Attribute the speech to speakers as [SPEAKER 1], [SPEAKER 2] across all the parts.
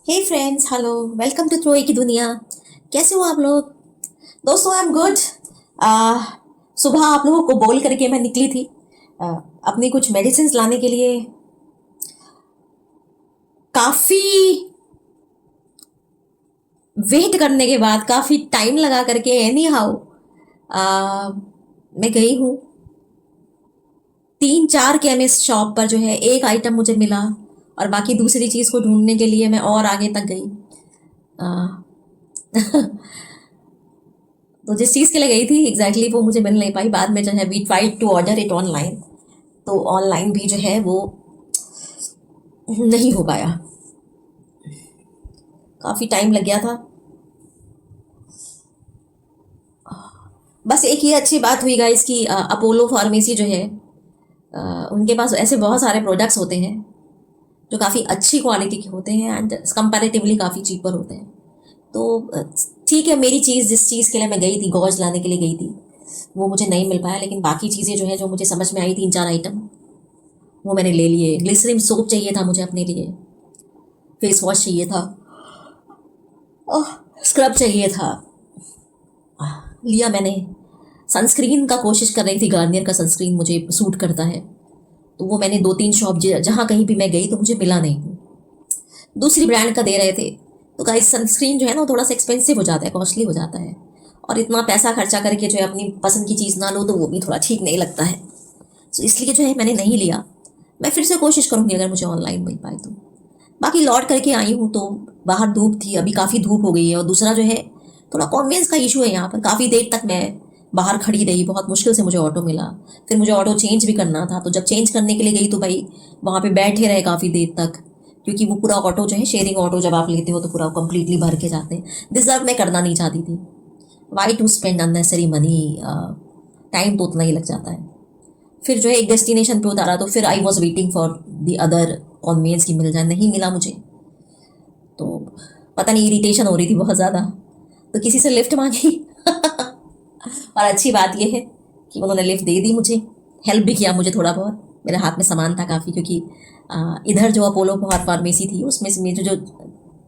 [SPEAKER 1] Hey friends, hello. Welcome to त्रोए की दुनिया। कैसे हो आप लोग? दोस्तों, आई एम गुड। सुबह आप लोगों को बोल करके मैं निकली थी आ, अपनी कुछ मेडिसिन लाने के लिए। काफ़ी वेट करने के बाद, काफ़ी टाइम लगा करके एनी हाउ मैं गई हूँ। 3-4 केमिस्ट शॉप पर जो है एक आइटम मुझे मिला, और बाकी दूसरी चीज़ को ढूंढने के लिए मैं और आगे तक गई। आ, तो जिस चीज़ के लिए गई थी एग्जैक्टली वो मुझे मिल नहीं पाई। बाद में जो है we tried to order it online, तो ऑनलाइन भी जो है वो नहीं हो पाया। काफ़ी टाइम लग गया था। बस एक ही अच्छी बात हुई गाइस कि अपोलो फार्मेसी जो है, उनके पास ऐसे बहुत सारे प्रोडक्ट्स होते हैं जो काफ़ी अच्छी क्वालिटी के होते हैं एंड कंपैरेटिवली काफ़ी चीपर होते हैं। तो ठीक है, मेरी चीज़ जिस चीज़ के लिए मैं गई थी, गॉज लाने के लिए गई थी, वो मुझे नहीं मिल पाया। लेकिन बाकी चीज़ें जो है, जो मुझे समझ में आई, 3-4 आइटम वो मैंने ले लिए। ग्लिसरीन सोप चाहिए था मुझे अपने लिए, फेस वॉश चाहिए था, स्क्रब चाहिए था, लिया मैंने। सनस्क्रीन का कोशिश कर रही थी, गार्नियर का सनस्क्रीन मुझे सूट करता है, तो वो मैंने 2-3 शॉप जहाँ कहीं भी मैं गई तो मुझे मिला नहीं। दूसरी ब्रांड का दे रहे थे। तो गाइस, सनस्क्रीन जो है ना, वो थोड़ा सा एक्सपेंसिव हो जाता है, कॉस्टली हो जाता है, और इतना पैसा खर्चा करके जो है अपनी पसंद की चीज़ ना लो तो वो भी थोड़ा ठीक नहीं लगता है। तो इसलिए जो है मैंने नहीं लिया। मैं फिर से कोशिश करूँगी अगर मुझे ऑनलाइन मिल पाए तो। बाकी लौट करके आई हूँ तो बाहर धूप थी, अभी काफ़ी धूप हो गई है। और दूसरा जो है, थोड़ा कॉन्वेंस का इशू है यहाँ पर। काफ़ी देर तक मैं बाहर खड़ी रही, बहुत मुश्किल से मुझे ऑटो मिला। फिर मुझे ऑटो चेंज भी करना था, तो जब चेंज करने के लिए गई तो भाई वहाँ पे बैठे रहे काफ़ी देर तक, क्योंकि वो पूरा ऑटो जो है, शेयरिंग ऑटो जब आप लेते हो तो पूरा कंप्लीटली भर के जाते हैं। डिजर्व मैं करना नहीं चाहती थी। Why to spend unnecessary money, time तो उतना ही लग जाता है। फिर जो है एक डेस्टिनेशन पे उतारा, तो फिर I was waiting for the other conveyance की मिल जाए, नहीं मिला मुझे। तो पता नहीं, इरिटेशन हो रही थी बहुत ज़्यादा, तो किसी से लिफ्ट मांगी। और अच्छी बात यह है कि उन्होंने लिफ्ट दे दी मुझे, हेल्प भी किया मुझे थोड़ा बहुत। मेरे हाथ में सामान था काफ़ी, क्योंकि इधर जो अपोलो फार्मेसी थी उसमें से मुझे जो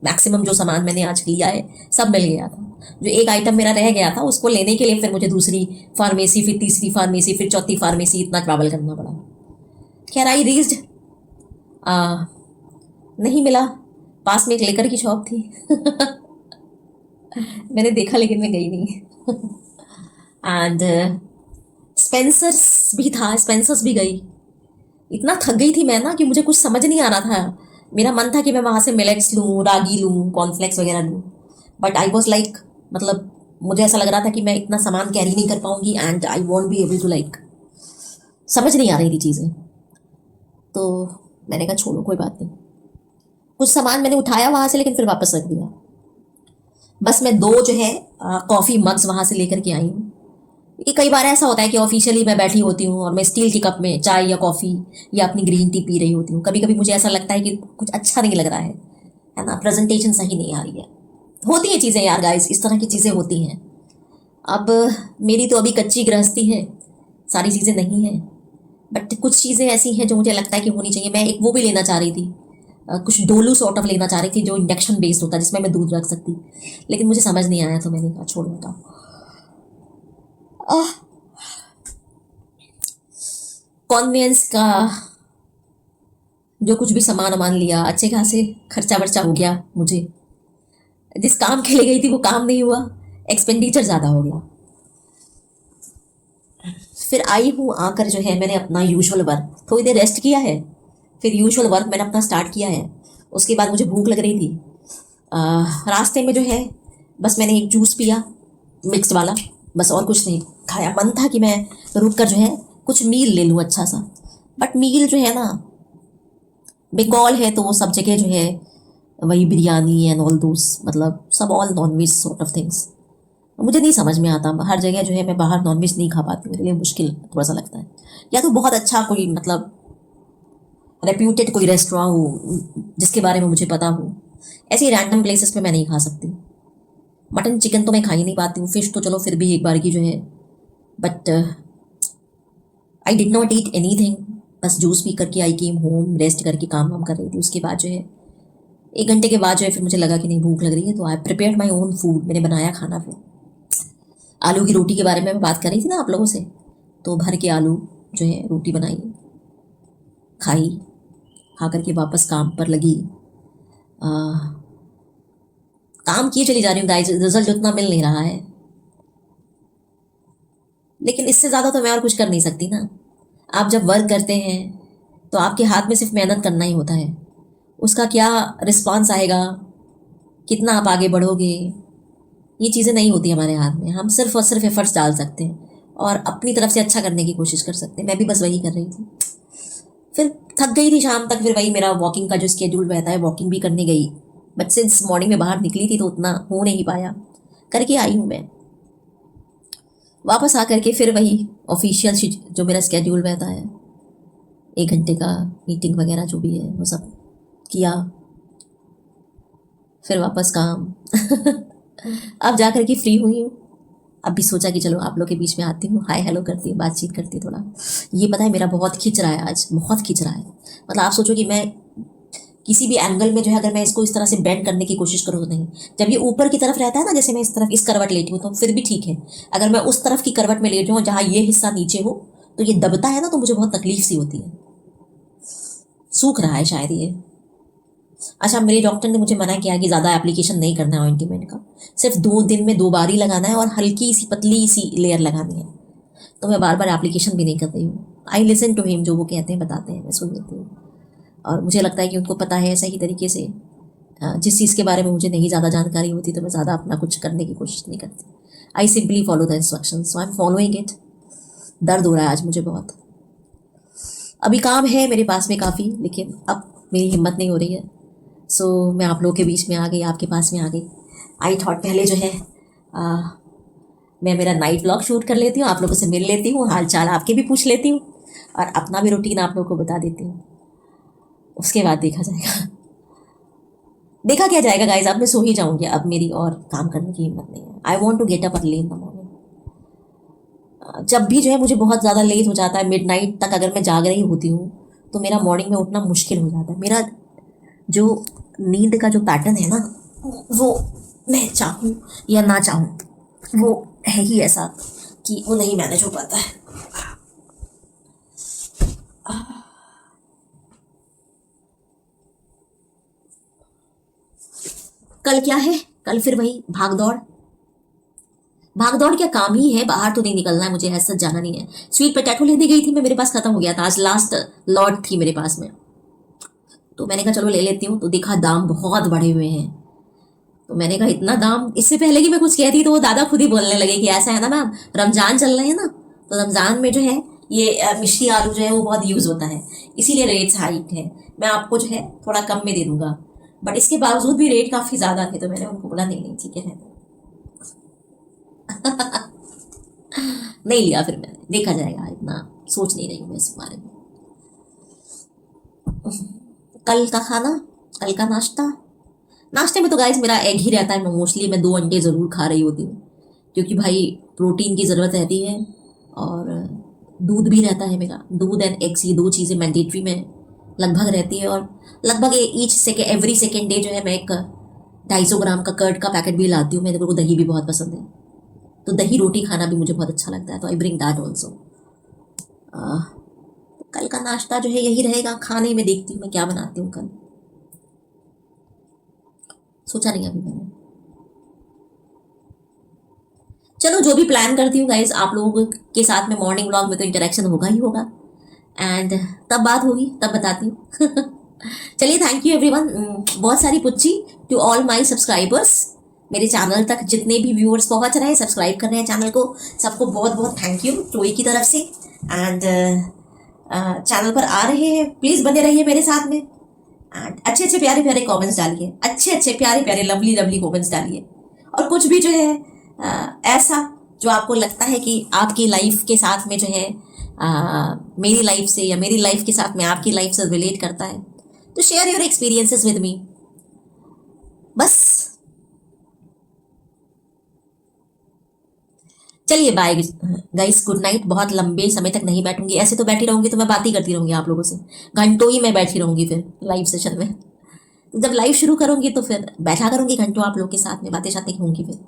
[SPEAKER 1] मैक्सिमम जो सामान मैंने आज लिया है सब मिल गया था। जो एक आइटम मेरा रह गया था उसको लेने के लिए फिर मुझे दूसरी फार्मेसी, फिर तीसरी फार्मेसी, फिर चौथी फार्मेसी, इतना ट्रैवल करना पड़ा। खैर, आई रीच्ड। नहीं मिला। पास में एक लेकर की शॉप थी। मैंने देखा लेकिन मैं गई नहीं। एंड स्पेंसर्स भी था, स्पेंसर्स भी गई। इतना थक गई थी मैं ना कि मुझे कुछ समझ नहीं आ रहा था। मेरा मन था कि मैं वहाँ से मिलेट्स लूँ, रागी लूँ, कॉर्नफ्लेक्स वगैरह लूँ, बट आई वॉज लाइक, मतलब मुझे ऐसा लग रहा था कि मैं इतना सामान कैरी नहीं कर पाऊंगी and I won't be able to like, समझ नहीं आ रही थी चीज़ें। तो मैंने कहा छोड़ो, कोई बात नहीं। कुछ सामान मैंने उठाया वहाँ से, लेकिन फिर वापस रख दिया। बस मैं दो जो है कॉफ़ी मग्स वहाँ से लेकर के आई हूँ। कि कई बार ऐसा होता है कि ऑफिशियली मैं बैठी होती हूँ और मैं स्टील की कप में चाय या कॉफ़ी या अपनी ग्रीन टी पी रही होती हूँ। कभी कभी मुझे ऐसा लगता है कि कुछ अच्छा नहीं लग रहा है ना, प्रेजेंटेशन सही नहीं आ रही है। होती हैं चीज़ें यार गाइस, इस तरह की चीज़ें होती हैं। अब मेरी तो अभी कच्ची गृहस्थी है, सारी चीज़ें नहीं हैं, बट कुछ चीज़ें ऐसी हैं जो मुझे लगता है कि होनी चाहिए। मैं एक वो भी लेना चाह रही थी, कुछ डोलू सॉर्ट ऑफ लेना चाह रही थी जो इंडक्शन बेस्ड होता है, जिसमें मैं दूध रख सकती, लेकिन मुझे समझ नहीं आया, तो मैंने कहा छोड़ो बताओ। कॉन्वेंस का जो कुछ भी सामान वामान लिया, अच्छे खासे खर्चा वर्चा हो गया मुझे। जिस काम के लिए गई थी वो काम नहीं हुआ, एक्सपेंडिचर ज़्यादा हो गया। फिर आई हूँ, आकर जो है मैंने अपना यूजुअल वर्क, थोड़ी देर रेस्ट किया है, फिर यूजुअल वर्क मैंने अपना स्टार्ट किया है। उसके बाद मुझे भूख लग रही थी। रास्ते में जो है बस मैंने एक जूस पिया, मिक्स वाला, बस और कुछ नहीं खाया। मन था कि मैं रुक कर जो है कुछ मील ले लूँ अच्छा सा, बट मील जो है ना, बंगाल है तो वो सब जगह जो है वही बिरयानी एंड ऑल दोस, मतलब सब all non veg sort of things. मुझे नहीं समझ में आता, हर जगह जो है मैं बाहर नॉन वेज नहीं खा पाती, मेरे लिए मुश्किल थोड़ा सा लगता है। या तो बहुत अच्छा कोई, मतलब रेप्यूटेड कोई रेस्टोरेंट हो जिसके बारे में मुझे पता हो, ऐसे रैंडम प्लेसेस पे मैं नहीं खा सकती। मटन चिकन तो मैं खा ही नहीं पाती हूँ, फिश तो चलो फिर भी एक बार की जो है, but I did not eat any thing. बस जूस पी करके आई केम होम, रेस्ट करके काम वाम कर रही थी। उसके बाद जो है 1 घंटे के बाद जो है फिर मुझे लगा कि नहीं भूख लग रही है, तो आई प्रिपेयर्ड माई ओन फूड, मैंने बनाया खाना। फिर आलू की रोटी के बारे में मैं बात कर रही थी ना आप लोगों से, तो भर के आलू जो है रोटी बनाई, खाई, खा करके वापस काम पर लगी। आ, काम किए चली जा रही हूँ गाइस, रिजल्ट उतना मिल नहीं रहा है, लेकिन इससे ज़्यादा तो मैं और कुछ कर नहीं सकती ना। आप जब वर्क करते हैं तो आपके हाथ में सिर्फ मेहनत करना ही होता है, उसका क्या रिस्पॉन्स आएगा, कितना आप आगे बढ़ोगे, ये चीज़ें नहीं होती हमारे हाथ में। हम सिर्फ और सिर्फ एफर्ट्स डाल सकते हैं और अपनी तरफ से अच्छा करने की कोशिश कर सकते हैं। मैं भी बस वही कर रही थी। फिर थक गई थी शाम तक, फिर वही मेरा वॉकिंग का जो स्केड्यूल रहता है, वॉकिंग भी करने गई, बट सिंस मॉर्निंग में बाहर निकली थी तो उतना हो नहीं पाया, करके आई हूँ मैं। वापस आ करके फिर वही ऑफिशियल जो मेरा स्केड्यूल रहता है, 1 घंटे का मीटिंग वगैरह जो भी है वो सब किया, फिर वापस काम। अब जा कर के फ्री हुई हूँ। अब भी सोचा कि चलो आप लोग के बीच में आती हूँ, हाय हेलो करती हूँ, बातचीत करती हूँ थोड़ा। ये पता है मेरा बहुत खिंच रहा है आज, बहुत खिंच रहा है। मतलब आप सोचो कि मैं किसी भी एंगल में जो है अगर मैं इसको इस तरह से बेंड करने की कोशिश करूँ तो नहीं, जब ये ऊपर की तरफ रहता है ना, जैसे मैं इस तरफ इस करवट लेटी हूँ तो फिर भी ठीक है। अगर मैं उस तरफ की करवट में लेट जाऊँ जहाँ ये हिस्सा नीचे हो तो ये दबता है ना, तो मुझे बहुत तकलीफ सी होती है। सूख रहा है शायद ये। अच्छा, मेरे डॉक्टर ने मुझे मना किया कि ज़्यादा एप्लीकेशन नहीं करना है ऑइंटमेंट का, सिर्फ 2 दिन में 2 बार ही लगाना है और हल्की सी पतली सी लेयर लगानी है। तो मैं बार बार एप्लीकेशन भी नहीं कर रही हूँ। आई लिसन टू हिम, जो वो कहते हैं बताते हैं, मैं सुन लेती हूँ। और मुझे लगता है कि उनको पता है सही तरीके से। जिस चीज़ के बारे में मुझे नहीं ज़्यादा जानकारी होती तो मैं ज़्यादा अपना कुछ करने की कोशिश नहीं करती। I simply follow the instruction, so I am following it. दर्द हो रहा है आज मुझे बहुत। अभी काम है मेरे पास में काफ़ी, लेकिन अब मेरी हिम्मत नहीं हो रही है। सो मैं आप लोगों के बीच में आ गई, आपके पास में आ गई। आई थॉट पहले जो है मैं मेरा नाइट व्लॉग शूट कर लेती हूँ, आप लोगों से मिल लेती हूँ, हाल चाल आपके भी पूछ लेती हूँ और अपना भी रूटीन आप लोगों को बता देती हूँ। उसके बाद देखा जाएगा। देखा क्या जाएगा गाइज, अब मैं सो ही जाऊंगी, अब मेरी और काम करने की हिम्मत नहीं है। I want to get up early in the morning. जब भी जो है मुझे बहुत ज़्यादा लेट हो जाता है, मिडनाइट तक अगर मैं जाग रही होती हूँ तो मेरा मॉर्निंग में उठना मुश्किल हो जाता है। मेरा जो नींद का जो पैटर्न है ना, वो मैं चाहूँ या ना चाहूँ वो है ही ऐसा कि वो नहीं मैनेज हो पाता है। कल क्या है, कल फिर वही भाग दौड़। भाग दौड़ क्या काम ही है, बाहर तो नहीं निकलना है मुझे, ऐसा जाना नहीं है। स्वीट पोटैटो लेने गई थी मैं, मेरे पास खत्म हो गया था, आज लास्ट लॉट थी मेरे पास में, तो मैंने कहा चलो ले लेती हूँ। तो देखा दाम बहुत बढ़े हुए हैं, तो मैंने कहा इतना दाम, इससे पहले कि मैं कुछ कहती तो वो दादा खुद ही बोलने लगे कि ऐसा है ना मैम, रमजान चल रहे हैं ना, तो रमजान में जो है ये मिष्टी आलू जो है वो बहुत यूज़ होता है, इसीलिए रेट्स हाइक है, मैं आपको जो है थोड़ा कम में दे दूंगा। बट इसके बावजूद भी रेट काफ़ी ज़्यादा थे, तो मैंने उनको बोला नहीं नहीं ठीक है नहीं लिया। फिर मैंने देखा जाएगा, इतना सोच नहीं रही हूँ मैं इस बारे में। कल का खाना, कल का नाश्ता, नाश्ते में तो गाइस मेरा एग ही रहता है। मैं मोस्टली 2 अंडे ज़रूर खा रही होती हूँ, क्योंकि भाई प्रोटीन की ज़रूरत रहती है, और दूध भी रहता है मेरा। दूध एंड एग्स, ये 2 चीज़ें मैंडेटरी में लगभग रहती है। और लगभग एवरी सेकेंड डे जो है मैं एक 250 ग्राम का कर्ड का पैकेट भी लाती हूँ। मेरे को दही भी बहुत पसंद है, तो दही रोटी खाना भी मुझे बहुत अच्छा लगता है, तो आई ब्रिंग दैट ऑल्सो। कल का नाश्ता जो है यही रहेगा। खाने में देखती हूँ मैं क्या बनाती हूँ कल, सोचा नहीं अभी मैंने। चलो जो भी प्लान करती हूँ गाइज, आप लोगों के साथ में मॉर्निंग व्लॉग में तो इंटरेक्शन होगा ही होगा, एंड तब बात होगी तब बताती हूँ। चलिए, थैंक यू एवरीवन। बहुत सारी पुच्ची टू ऑल माय सब्सक्राइबर्स। मेरे चैनल तक जितने भी व्यूअर्स पहुंच रहे हैं, सब्सक्राइब कर रहे हैं चैनल को, सबको बहुत बहुत थैंक यू टोई की तरफ से। एंड चैनल पर आ रहे हैं, प्लीज़ बने रहिए मेरे साथ में। एंड अच्छे अच्छे प्यारे प्यारे कमेंट्स डालिए, अच्छे अच्छे प्यारे प्यारे लवली लवली कमेंट्स डालिए। और कुछ भी जो है ऐसा जो आपको लगता है कि आपकी लाइफ के साथ में जो है मेरी लाइफ से, या मेरी लाइफ के साथ में आपकी लाइफ से रिलेट करता है, तो share your experiences with me. बस चलिए, बाय गाइस, गुड नाइट। बहुत लंबे समय तक नहीं बैठूंगी, ऐसे तो बैठी रहूंगी तो मैं बात ही करती रहूंगी आप लोगों से, घंटों ही मैं बैठी रहूंगी फिर लाइव सेशन में। तो जब लाइव शुरू करूँगी तो फिर बैठा करूँगी घंटों आप लोग के साथ में, बातें शातें होंगी फिर,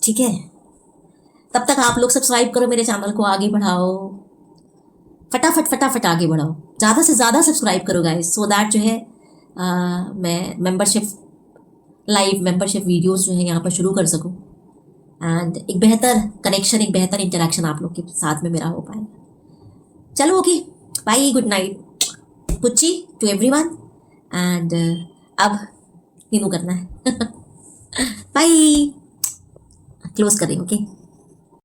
[SPEAKER 1] ठीक है। तब तक आप लोग सब्सक्राइब करो मेरे चैनल को, आगे बढ़ाओ, फटाफट फटाफट आगे बढ़ाओ, ज़्यादा से ज़्यादा सब्सक्राइब करो गाइस, सो दैट जो है मैं मेंबरशिप, लाइव मेंबरशिप वीडियोस जो है यहाँ पर शुरू कर सकूँ, एंड एक बेहतर कनेक्शन, एक बेहतर इंटरेक्शन आप लोग के साथ में मेरा हो पाए। चलो ओके, बाय, गुड नाइट, पुच्ची टू एवरीवन, एंड अब नीनू करना है। बाय, क्लोज करें, ओके।